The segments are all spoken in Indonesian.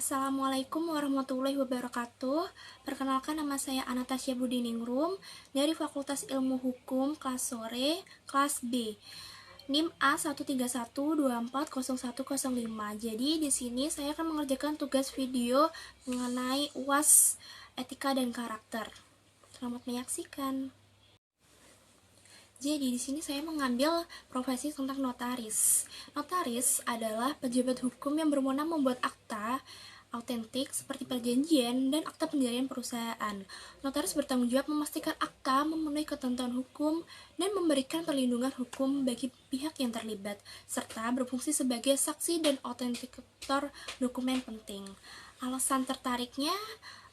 Assalamualaikum warahmatullahi wabarakatuh. Perkenalkan, nama saya Anastasia Budiningrum dari Fakultas Ilmu Hukum kelas sore, kelas B. NIM A131240105. Jadi di sini saya akan mengerjakan tugas video mengenai UAS Etika dan Karakter. Selamat menyaksikan. Jadi di sini saya mengambil profesi tentang notaris. Notaris adalah pejabat hukum yang berwenang membuat akta autentik seperti perjanjian dan akta pendirian perusahaan. Notaris bertanggung jawab memastikan akta memenuhi ketentuan hukum dan memberikan perlindungan hukum bagi pihak yang terlibat, serta berfungsi sebagai saksi dan autentikator dokumen penting. Alasan tertariknya,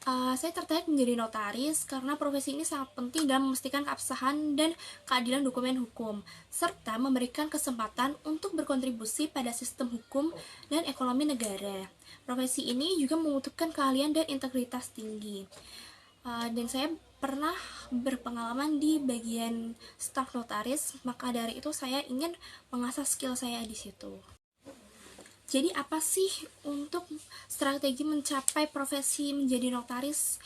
saya tertarik menjadi notaris karena profesi ini sangat penting dalam memastikan keabsahan dan keadilan dokumen hukum, serta memberikan kesempatan untuk berkontribusi pada sistem hukum dan ekonomi negara. Profesi ini juga membutuhkan keahlian dan integritas tinggi. Dan saya pernah berpengalaman di bagian staf notaris, maka dari itu saya ingin mengasah skill saya di situ. Jadi apa sih untuk strategi mencapai profesi menjadi notaris?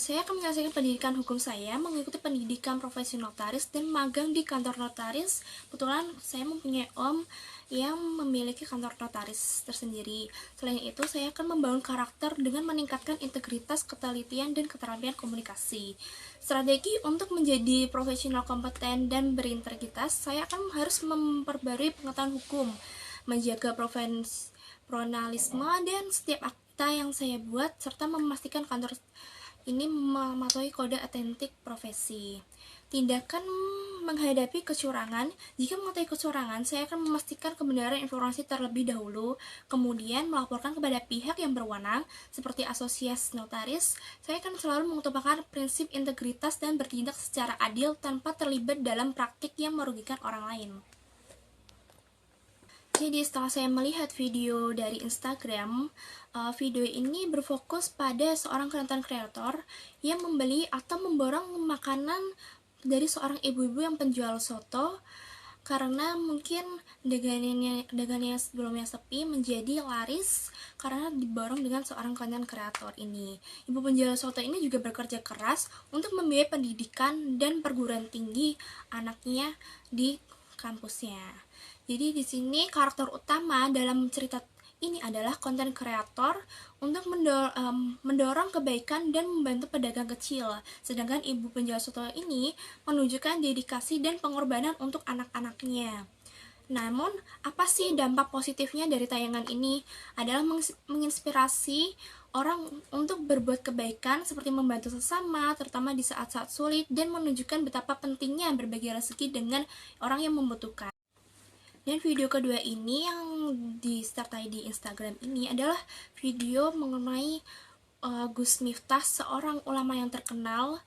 Saya akan menyelesaikan pendidikan hukum saya, mengikuti pendidikan profesi notaris, dan magang di kantor notaris. Kebetulan saya mempunyai om yang memiliki kantor notaris tersendiri. Selain itu, saya akan membangun karakter dengan meningkatkan integritas, ketelitian, dan keterampilan komunikasi. Strategi untuk menjadi profesional kompeten dan berintegritas, saya akan harus memperbarui pengetahuan hukum, menjaga profesionalisme dan setiap akta yang saya buat, serta memastikan kantor ini mematuhi kode etik profesi. Tindakan menghadapi kecurangan. Jika mengetahui kecurangan, saya akan memastikan kebenaran informasi terlebih dahulu, kemudian melaporkan kepada pihak yang berwenang, seperti asosiasi notaris. Saya akan selalu mengutamakan prinsip integritas dan bertindak secara adil tanpa terlibat dalam praktik yang merugikan orang lain. Jadi setelah saya melihat video dari Instagram, video ini berfokus pada seorang content creator yang membeli atau memborong makanan dari seorang ibu-ibu yang penjual soto, karena mungkin dagangannya sebelumnya sepi menjadi laris karena diborong dengan seorang content creator ini. Ibu penjual soto ini juga bekerja keras untuk membiayai pendidikan dan perguruan tinggi anaknya di kampusnya. Jadi di sini karakter utama dalam cerita ini adalah konten kreator untuk mendorong kebaikan dan membantu pedagang kecil. Sedangkan ibu penjual soto ini menunjukkan dedikasi dan pengorbanan untuk anak-anaknya. Namun, apa sih dampak positifnya dari tayangan ini? Adalah menginspirasi orang untuk berbuat kebaikan seperti membantu sesama, terutama di saat-saat sulit, dan menunjukkan betapa pentingnya berbagi rezeki dengan orang yang membutuhkan. Dan video kedua ini yang disertai di Instagram ini adalah video mengenai Gus Miftah, seorang ulama yang terkenal,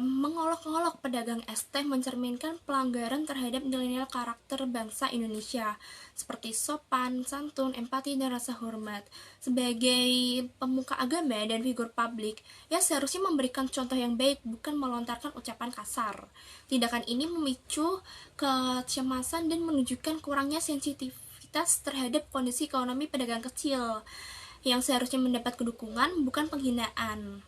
mengolok-olok pedagang es teh, mencerminkan pelanggaran terhadap nilai-nilai karakter bangsa Indonesia seperti sopan, santun, empati, dan rasa hormat. Sebagai pemuka agama dan figur publik, ya seharusnya memberikan contoh yang baik, bukan melontarkan ucapan kasar. Tindakan ini memicu kecemasan dan menunjukkan kurangnya sensitivitas terhadap kondisi ekonomi pedagang kecil yang seharusnya mendapat kedukungan, bukan penghinaan.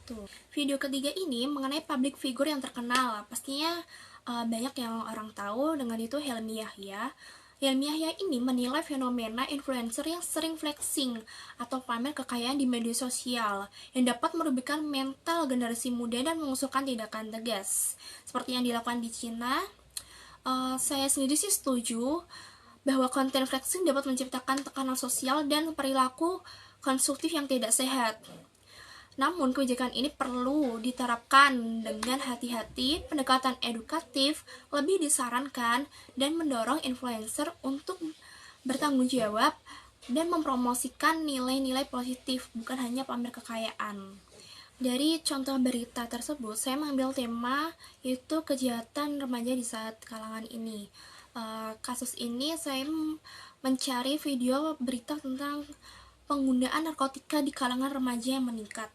Tuh. Video ketiga ini mengenai public figure yang terkenal. Pastinya banyak yang orang tahu dengan itu Helmi Yahya. Helmi Yahya ini menilai fenomena influencer yang sering flexing atau pamer kekayaan di media sosial yang dapat merugikan mental generasi muda dan mengusulkan tindakan tegas. Seperti yang dilakukan di Cina, saya sendiri sih setuju bahwa konten flexing dapat menciptakan tekanan sosial dan perilaku konsumtif yang tidak sehat. Namun, kebijakan ini perlu diterapkan dengan hati-hati, pendekatan edukatif lebih disarankan, dan mendorong influencer untuk bertanggung jawab dan mempromosikan nilai-nilai positif, bukan hanya pamer kekayaan. Dari contoh berita tersebut, saya mengambil tema yaitu kejahatan remaja di saat kalangan ini. Kasus ini saya mencari video berita tentang penggunaan narkotika di kalangan remaja yang meningkat.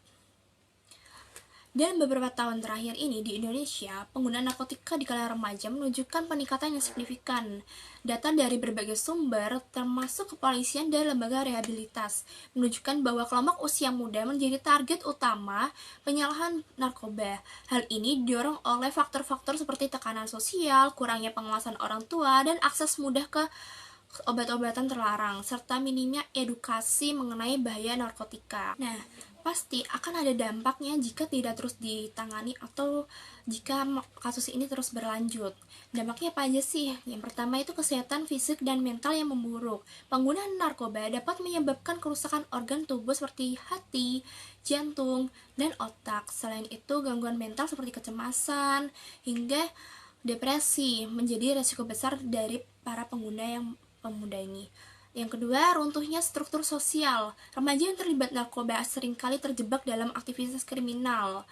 Dan beberapa tahun terakhir ini di Indonesia, penggunaan narkotika di kalangan remaja menunjukkan peningkatan yang signifikan. Data dari berbagai sumber, termasuk kepolisian dan lembaga rehabilitas, menunjukkan bahwa kelompok usia muda menjadi target utama penyalahan narkoba. Hal ini didorong oleh faktor-faktor seperti tekanan sosial, kurangnya pengawasan orang tua, dan akses mudah ke obat-obatan terlarang, serta minimnya edukasi mengenai bahaya narkotika. Nah, pasti akan ada dampaknya jika tidak terus ditangani atau jika kasus ini terus berlanjut. Dampaknya apa aja sih? Yang pertama itu kesehatan fisik dan mental yang memburuk. Penggunaan narkoba dapat menyebabkan kerusakan organ tubuh seperti hati, jantung, dan otak. Selain itu, gangguan mental seperti kecemasan hingga depresi menjadi resiko besar dari para pengguna yang pemuda ini. Yang kedua, runtuhnya struktur sosial. Remaja yang terlibat narkoba seringkali terjebak dalam aktivitas kriminal.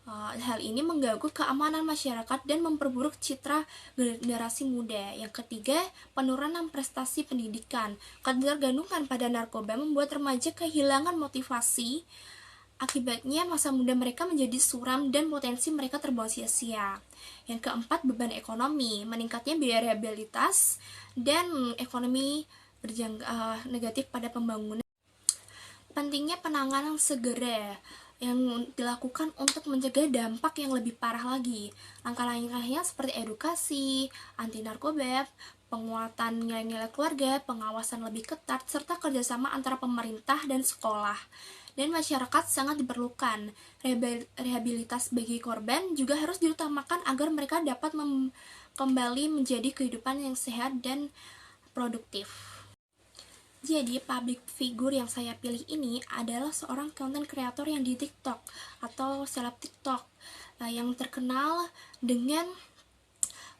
Hal ini mengganggu keamanan masyarakat dan memperburuk citra generasi muda. Yang ketiga, penurunan prestasi pendidikan. Ketergantungan pada narkoba membuat remaja kehilangan motivasi. Akibatnya, masa muda mereka menjadi suram dan potensi mereka terbuang sia-sia. Yang keempat, beban ekonomi. Meningkatnya biaya rehabilitas dan ekonomi negatif pada pembangunan. Pentingnya penanganan segera yang dilakukan untuk mencegah dampak yang lebih parah lagi. Langkah-langkahnya seperti edukasi, anti narkoba, penguatan nilai-nilai keluarga, pengawasan lebih ketat, serta kerjasama antara pemerintah dan sekolah. Dan masyarakat sangat diperlukan. Rehabilitas bagi korban juga harus diutamakan agar mereka dapat kembali menjadi kehidupan yang sehat dan produktif. Jadi, public figure yang saya pilih ini adalah seorang content creator yang di TikTok atau seleb TikTok yang terkenal dengan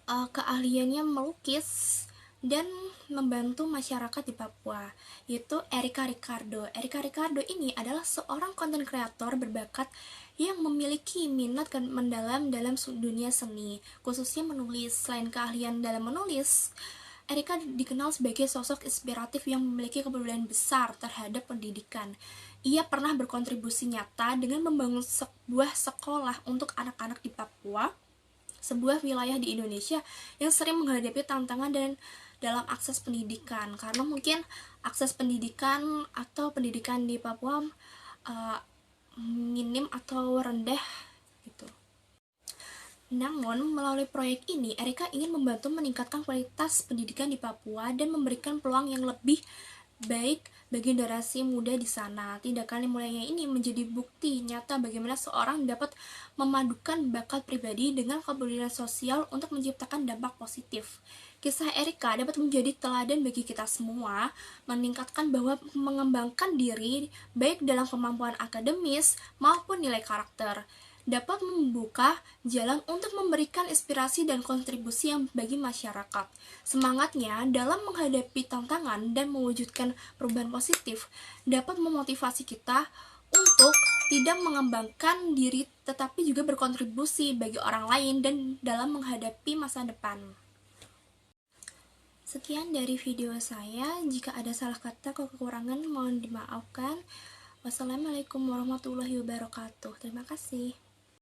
keahliannya melukis dan membantu masyarakat di Papua, yaitu Erika Ricardo. Erika Ricardo ini adalah seorang content creator berbakat yang memiliki minat mendalam dalam dunia seni, khususnya menulis. Selain keahlian dalam menulis, Erika dikenal sebagai sosok inspiratif yang memiliki kepedulian besar terhadap pendidikan. Ia pernah berkontribusi nyata dengan membangun sebuah sekolah untuk anak-anak di Papua, sebuah wilayah di Indonesia yang sering menghadapi tantangan dan dalam akses pendidikan, karena mungkin akses pendidikan atau pendidikan di Papua minim atau rendah gitu. Namun, melalui proyek ini, Erika ingin membantu meningkatkan kualitas pendidikan di Papua dan memberikan peluang yang lebih baik bagi generasi muda di sana. Tindakan yang mulainya ini menjadi bukti nyata bagaimana seorang dapat memadukan bakat pribadi dengan kepedulian sosial untuk menciptakan dampak positif. Kisah Erika dapat menjadi teladan bagi kita semua, meningkatkan bahwa mengembangkan diri baik dalam kemampuan akademis maupun nilai karakter dapat membuka jalan untuk memberikan inspirasi dan kontribusi yang bagi masyarakat. Semangatnya dalam menghadapi tantangan dan mewujudkan perubahan positif dapat memotivasi kita untuk tidak mengembangkan diri tetapi juga berkontribusi bagi orang lain dan dalam menghadapi masa depan. Sekian dari video saya. Jika ada salah kata atau kekurangan mohon dimaafkan. Wassalamualaikum warahmatullahi wabarakatuh. Terima kasih.